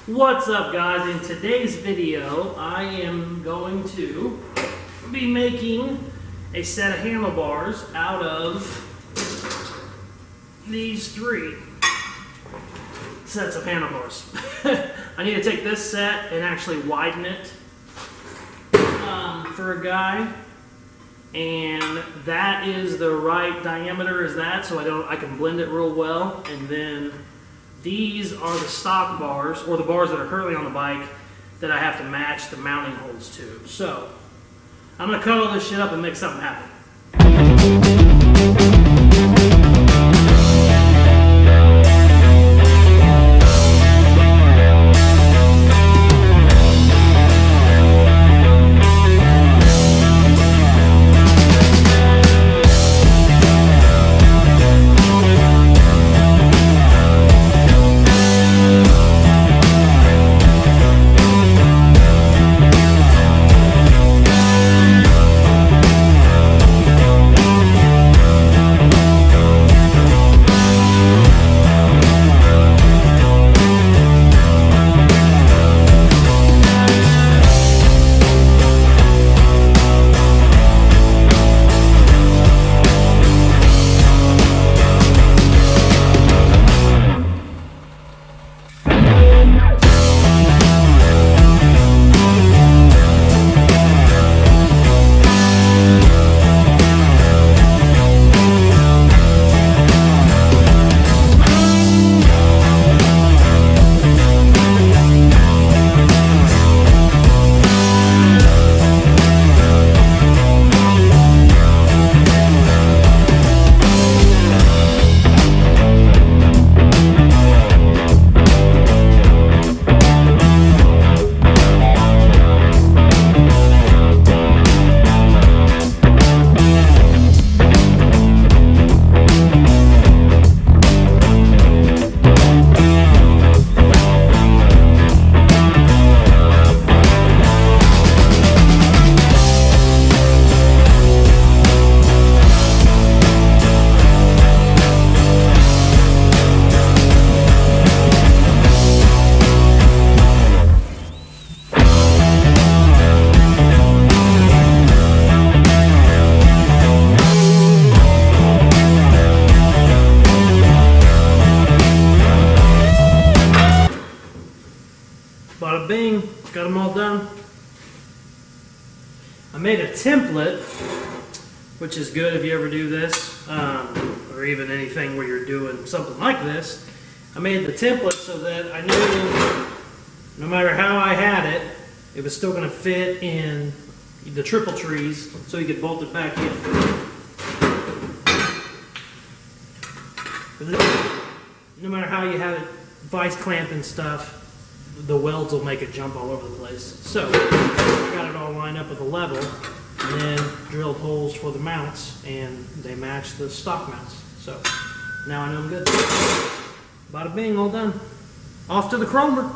What's up, guys? In today's video I am going to be making a set of handlebars out of these three sets of handlebars. I need to take this set and actually widen it for a guy, and that is the right diameter as that, so I can blend it real well. And then these are the stock bars, or the bars that are currently on the bike, that I have to match the mounting holes to. So I'm going to cut all this shit up and make something happen. Bada bing, got them all done. I made a template, which is good if you ever do this, or even anything where you're doing something like this. I made the template so that I knew no matter how I had it, it was still going to fit in the triple trees, so you could bolt it back in. No matter how you have it vice clamped and stuff, the welds will make it jump all over the place. So I got it all lined up with a level, and then drilled holes for the mounts, and they match the stock mounts. So now I know I'm good. Bada bing, all done. Off to the chromer.